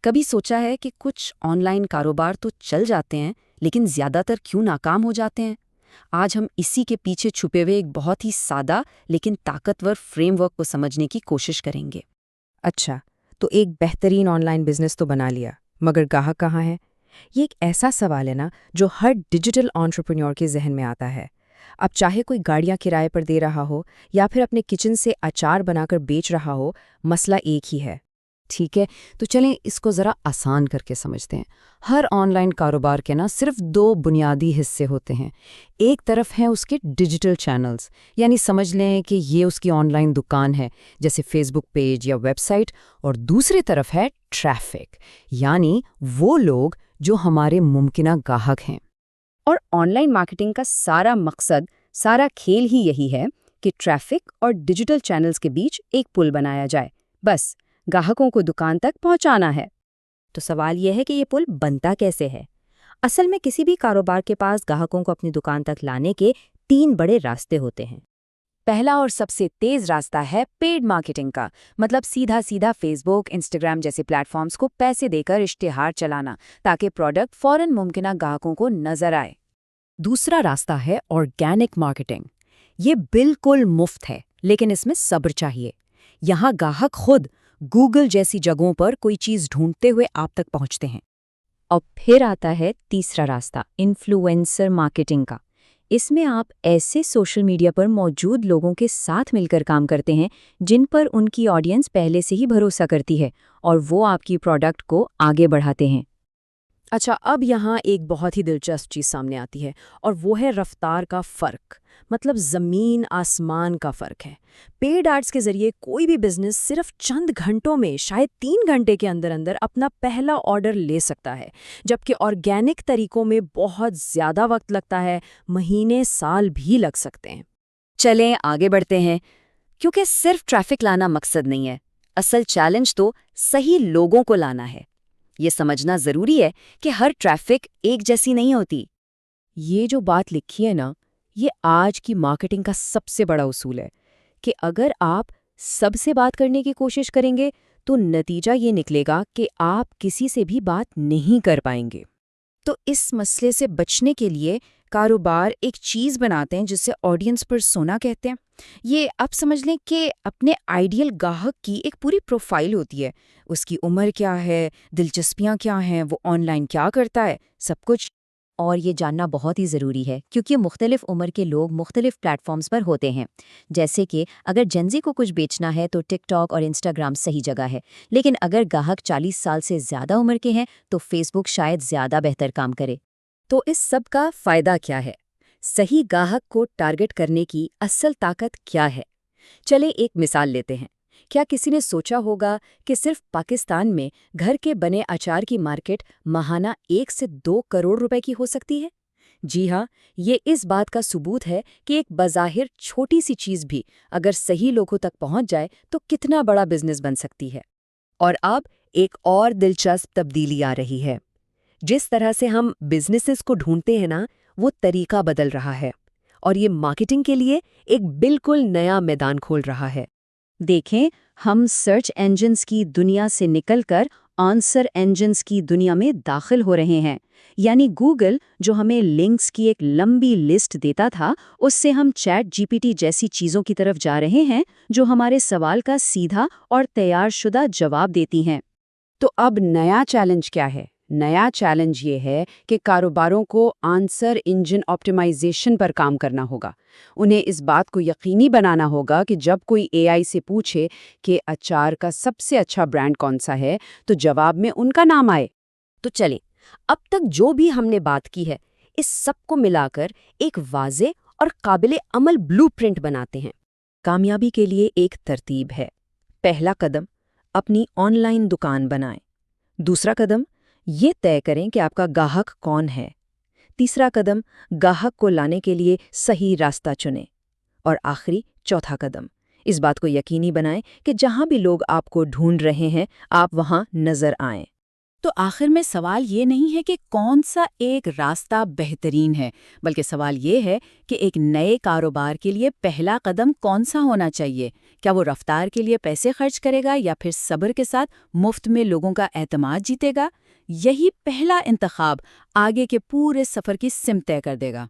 کبھی سوچا ہے کہ کچھ آن لائن کاروبار تو چل جاتے ہیں لیکن زیادہ تر کیوں ناکام ہو جاتے ہیں؟ آج ہم اسی کے پیچھے چھپے ہوئے ایک بہت ہی سادہ لیکن طاقتور فریم ورک کو سمجھنے کی کوشش کریں گے۔ اچھا، تو ایک بہترین آن لائن بزنس تو بنا لیا، مگر گاہک کہاں ہے؟ یہ ایک ایسا سوال ہے نا جو ہر ڈیجیٹل انٹرپرینور کے ذہن میں آتا ہے۔ اب چاہے کوئی گاڑیاں کرائے پر دے رہا ہو یا پھر اپنے کچن سے اچار بنا کر بیچ رہا ہو، مسئلہ ایک ہی ہے۔ ٹھیک ہے، تو چلیں اس کو ذرا آسان کر کے سمجھتے ہیں۔ ہر آن لائن کاروبار کے نا صرف دو بنیادی حصے ہوتے ہیں۔ ایک طرف ہیں اس کے ڈیجیٹل چینلز، یعنی سمجھ لیں کہ یہ اس کی آن لائن دکان ہے جیسے فیس بک پیج یا ویب سائٹ، اور دوسری طرف ہے ٹریفک، یعنی وہ لوگ جو ہمارے ممکنہ گاہک ہیں۔ اور آن لائن مارکیٹنگ کا سارا مقصد، سارا کھیل ہی یہی ہے کہ ٹریفک اور ڈیجیٹل چینلز کے بیچ ایک پل بنایا جائے، بس گاہکوں کو دکان تک پہنچانا ہے۔ تو سوال یہ ہے کہ یہ پل بنتا کیسے ہے؟ اصل میں کسی بھی کاروبار کے پاس گاہکوں کو اپنی دکان تک لانے کے 3 بڑے راستے ہوتے ہیں۔ پہلا اور سب سے تیز راستہ ہے پیڈ مارکیٹنگ کا، مطلب سیدھا فیس بک، انسٹاگرام جیسے پلیٹ فارمز کو پیسے دے کر اشتہار چلانا تاکہ پروڈکٹ فوراً ممکنہ گاہکوں کو نظر آئے۔ دوسرا راستہ ہے آرگینک مارکیٹنگ۔ یہ بالکل مفت ہے لیکن اس میں صبر چاہیے۔ یہاں گاہک خود گوگل جیسی جگہوں پر کوئی چیز ڈھونڈتے ہوئے آپ تک پہنچتے ہیں۔ اور پھر آتا ہے تیسرا راستہ، انفلوئنسر مارکیٹنگ کا۔ اس میں آپ ایسے سوشل میڈیا پر موجود لوگوں کے ساتھ مل کر کام کرتے ہیں جن پر ان کی آڈینس پہلے سے ہی بھروسہ کرتی ہے، اور وہ آپ کی پروڈکٹ کو آگے بڑھاتے ہیں۔ اچھا، اب یہاں ایک بہت ہی دلچسپ چیز سامنے آتی ہے، اور وہ ہے رفتار کا فرق، مطلب زمین آسمان کا فرق ہے۔ پیڈ ایڈز کے ذریعے کوئی بھی بزنس صرف چند گھنٹوں میں، شاید 3 گھنٹے کے اندر اندر اپنا پہلا آرڈر لے سکتا ہے، جبکہ آرگینک طریقوں میں بہت زیادہ وقت لگتا ہے، مہینے سال بھی لگ سکتے ہیں۔ چلیں آگے بڑھتے ہیں، کیونکہ صرف ٹریفک لانا مقصد نہیں ہے، اصل چیلنج تو صحیح لوگوں کو لانا ہے۔ یہ سمجھنا ضروری ہے کہ ہر ٹریفک ایک جیسی نہیں ہوتی۔ یہ جو بات لکھی ہے نا، یہ آج کی مارکیٹنگ کا سب سے بڑا اصول ہے کہ اگر آپ سب سے بات کرنے کی کوشش کریں گے تو نتیجہ یہ نکلے گا کہ آپ کسی سے بھی بات نہیں کر پائیں گے۔ تو اس مسئلے سے بچنے کے لیے کاروبار ایک چیز بناتے ہیں جسے آڈینس پرسونا کہتے ہیں۔ یہ آپ سمجھ لیں کہ اپنے آئیڈیل گاہک کی ایک پوری پروفائل ہوتی ہے، اس کی عمر کیا ہے، دلچسپیاں کیا ہیں، وہ آن لائن کیا کرتا ہے، سب کچھ۔ اور یہ جاننا بہت ہی ضروری ہے کیونکہ مختلف عمر کے لوگ مختلف پلیٹ فارمز پر ہوتے ہیں۔ جیسے کہ اگر جنزی کو کچھ بیچنا ہے تو ٹک ٹاک اور انسٹاگرام صحیح جگہ ہے، لیکن اگر گاہک 40 سال سے زیادہ عمر کے ہیں تو فیس بک شاید زیادہ بہتر کام کرے۔ تو اس سب کا فائدہ کیا ہے؟ صحیح گاہک کو ٹارگٹ کرنے کی اصل طاقت کیا ہے؟ چلیں ایک مثال لیتے ہیں۔ کیا کسی نے سوچا ہوگا کہ صرف پاکستان میں گھر کے بنے اچار کی مارکیٹ ماہانہ 1 سے 2 کروڑ روپے کی ہو سکتی ہے؟ جی ہاں، یہ اس بات کا ثبوت ہے کہ ایک بظاہر چھوٹی سی چیز بھی اگر صحیح لوگوں تک پہنچ جائے تو کتنا بڑا بزنس بن سکتی ہے۔ اور اب ایک اور دلچسپ تبدیلی آ رہی ہے۔ جس طرح سے ہم بزنسز کو ڈھونڈتے ہیں نا، وہ طریقہ بدل رہا ہے، اور یہ مارکیٹنگ کے لیے ایک بالکل نیا میدان کھول رہا ہے۔ دیکھیں، ہم سرچ انجنز کی دنیا سے نکل کر آنسر انجنز کی دنیا میں داخل ہو رہے ہیں۔ یعنی گوگل جو ہمیں لنکس کی ایک لمبی لسٹ دیتا تھا، اس سے ہم چیٹ جی پی ٹی جیسی چیزوں کی طرف جا رہے ہیں جو ہمارے سوال کا سیدھا اور تیار شدہ جواب دیتی ہیں۔ تو اب نیا چیلنج کیا ہے؟ نیا چیلنج یہ ہے کہ کاروباروں کو آنسر انجن آپٹیمائزیشن پر کام کرنا ہوگا۔ انہیں اس بات کو یقینی بنانا ہوگا کہ جب کوئی اے آئی سے پوچھے کہ اچار کا سب سے اچھا برانڈ کون سا ہے تو جواب میں ان کا نام آئے۔ تو چلیں، اب تک جو بھی ہم نے بات کی ہے، اس سب کو ملا کر ایک واضح اور قابل عمل بلو پرنٹ بناتے ہیں۔ کامیابی کے لیے ایک ترتیب ہے۔ پہلا قدم، اپنی آن لائن دکان بنائیں۔ دوسرا قدم، یہ طے کریں کہ آپ کا گاہک کون ہے۔ تیسرا قدم، گاہک کو لانے کے لیے صحیح راستہ چنیں۔ اور آخری چوتھا قدم، اس بات کو یقینی بنائیں کہ جہاں بھی لوگ آپ کو ڈھونڈ رہے ہیں آپ وہاں نظر آئیں۔ تو آخر میں سوال یہ نہیں ہے کہ کون سا ایک راستہ بہترین ہے، بلکہ سوال یہ ہے کہ ایک نئے کاروبار کے لیے پہلا قدم کون سا ہونا چاہیے۔ کیا وہ رفتار کے لیے پیسے خرچ کرے گا یا پھر صبر کے ساتھ مفت میں لوگوں کا اعتماد جیتے گا؟ یہی پہلا انتخاب آگے کے پورے سفر کی سمت طے کر دے گا۔